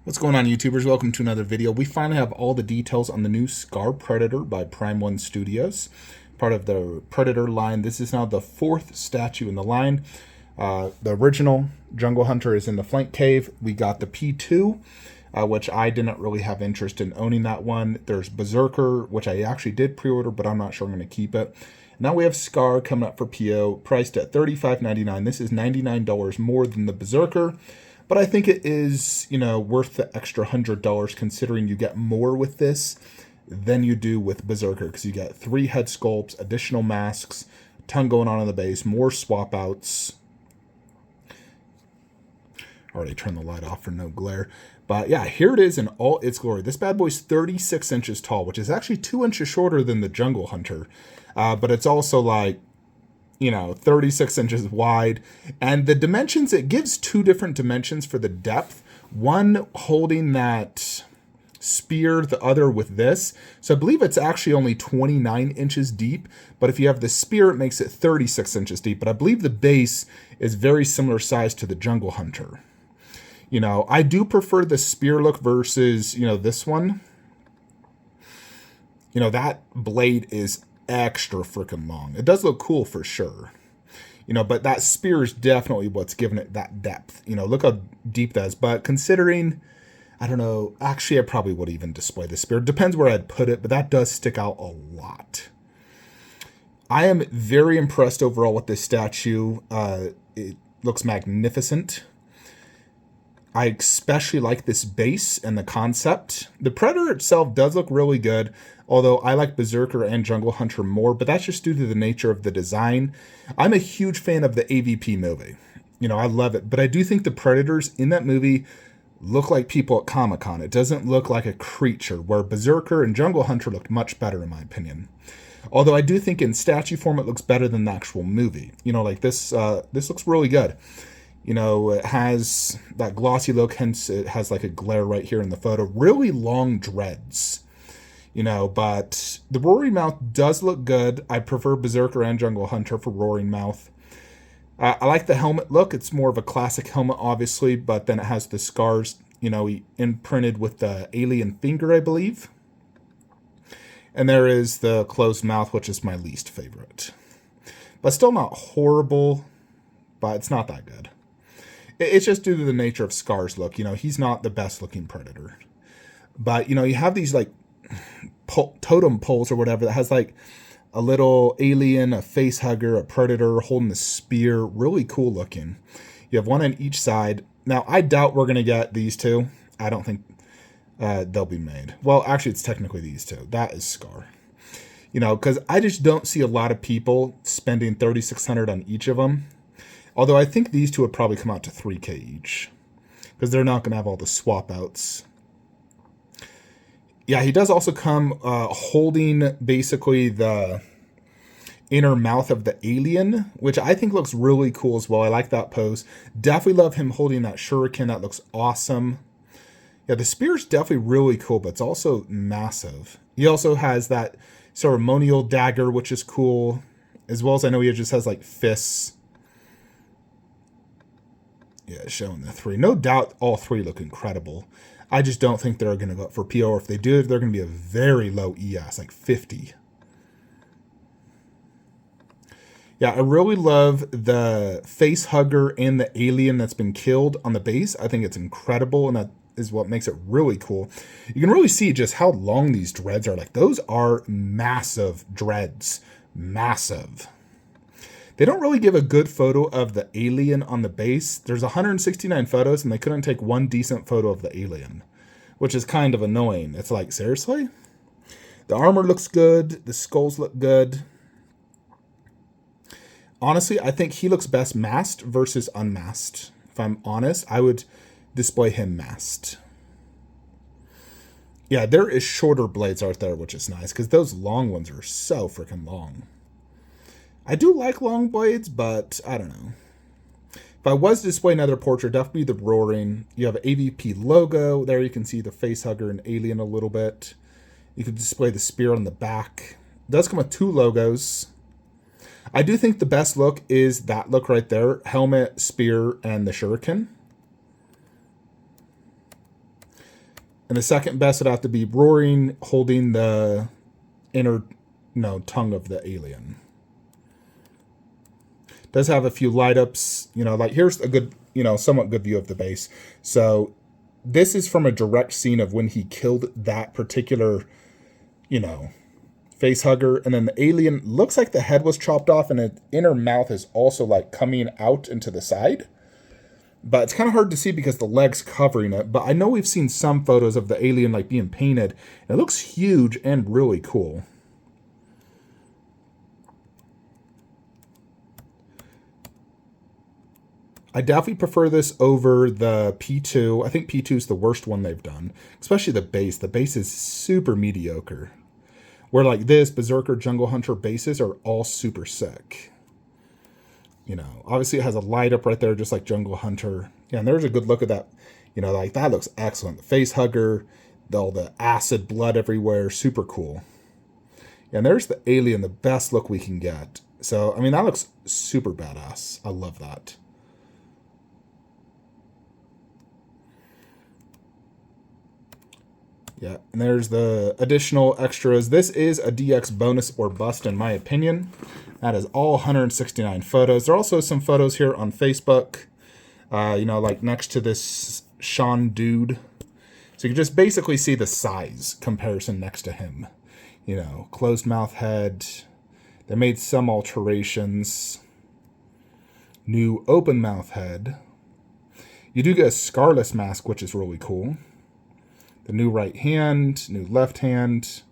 What's going on, YouTubers? Welcome to another video. We finally have all the details on the new Scar Predator by Prime 1 Studios, part of the Predator line. This is now the fourth statue in the line. The original Jungle Hunter is in the Flank Cave. We got the P2, which I didn't really have interest in owning that one. There's Berserker, which I actually did pre-order, but I'm not sure I'm going to keep it. Now we have Scar coming up for PO, priced at $35.99. This is $99 more than the Berserker. But I think it is, worth the extra $100 considering you get more with this than you do with Berserker, because you get 3 head sculpts, additional masks, a ton going on in the base, more swap outs. Already turned the light off for no glare. But yeah, here it is in all its glory. This bad boy's 36 inches tall, which is actually 2 inches shorter than the Jungle Hunter. But it's also like, 36 inches wide. And the dimensions, it gives 2 different dimensions for the depth. One holding that spear, the other with this. So I believe it's actually only 29 inches deep. But if you have the spear, it makes it 36 inches deep. But I believe the base is very similar size to the Jungle Hunter. I do prefer the spear look versus, this one. That blade is extra freaking long. It does look cool for sure. But that spear is definitely what's giving it that depth. Look how deep that is. But considering, I don't know, actually I probably would even display the spear. Depends where I'd put it, but that does stick out a lot. I am very impressed overall with this statue. It looks magnificent. I especially like this base and the concept. The Predator itself does look really good, although I like Berserker and Jungle Hunter more, but that's just due to the nature of the design. I'm a huge fan of the AVP movie. I love it, but I do think the Predators in that movie look like people at Comic-Con. It doesn't look like a creature, where Berserker and Jungle Hunter looked much better in my opinion. Although I do think in statue form it looks better than the actual movie. Like this looks really good. It has that glossy look, hence it has like a glare right here in the photo. Really long dreads, but the roaring mouth does look good. I prefer Berserker and Jungle Hunter for roaring mouth. I like the helmet look. It's more of a classic helmet, obviously, but then it has the scars, imprinted with the alien finger, I believe. And there is the closed mouth, which is my least favorite. But still not horrible, but it's not that good. It's just due to the nature of Scar's look. He's not the best looking Predator. But, you have these like totem poles or whatever that has like a little alien, a face hugger, a Predator holding the spear. Really cool looking. You have one on each side. Now, I doubt we're going to get these two. I don't think they'll be made. Well, actually, it's technically these two. That is Scar. Because I just don't see a lot of people spending $3,600 on each of them. Although I think these two would probably come out to $3,000 each, because they're not going to have all the swap outs. Yeah, he does also come holding basically the inner mouth of the alien, which I think looks really cool as well. I like that pose. Definitely love him holding that shuriken. That looks awesome. Yeah, the spear is definitely really cool, but it's also massive. He also has that ceremonial dagger, which is cool, as well as I know he just has like fists. Yeah, showing the 3. No doubt all 3 look incredible. I just don't think they're going to go up for PO, or if they do, they're going to be a very low ES, like 50. Yeah, I really love the face hugger and the alien that's been killed on the base. I think it's incredible, and that is what makes it really cool. You can really see just how long these dreads are. Like, those are massive dreads. Massive. They don't really give a good photo of the alien on the base. There's 169 photos, and they couldn't take one decent photo of the alien, which is kind of annoying. It's like, seriously? The armor looks good. The skulls look good. Honestly, I think he looks best masked versus unmasked. If I'm honest, I would display him masked. Yeah, there is shorter blades out there, which is nice, because those long ones are so freaking long. I do like long blades, but I don't know. If I was to display another portrait, definitely the roaring. You have an AVP logo. There you can see the face hugger and alien a little bit. You can display the spear on the back. It does come with 2 logos. I do think the best look is that look right there. Helmet, spear, and the shuriken. And the second best would have to be roaring, holding the inner, tongue of the alien. Does have a few light ups, like here's a good, somewhat good view of the base. So this is from a direct scene of when he killed that particular, face hugger. And then the alien looks like the head was chopped off and its inner mouth is also like coming out into the side. But it's kind of hard to see because the leg's covering it. But I know we've seen some photos of the alien like being painted. And it looks huge and really cool. I definitely prefer this over the P2. I think P2 is the worst one they've done. Especially the base. The base is super mediocre. Where like this, Berserker, Jungle Hunter bases are all super sick. Obviously it has a light up right there, just like Jungle Hunter. Yeah, and there's a good look at that. Like that looks excellent. The face hugger, all the acid blood everywhere, super cool. Yeah, and there's the alien, the best look we can get. So, I mean, that looks super badass. I love that. Yeah, and there's the additional extras. This is a DX bonus or bust, in my opinion. That is all 169 photos. There are also some photos here on Facebook, like next to this Sean dude. So you can just basically see the size comparison next to him. Closed mouth head. They made some alterations. New open mouth head. You do get a scarless mask, which is really cool. The new right hand, new left hand.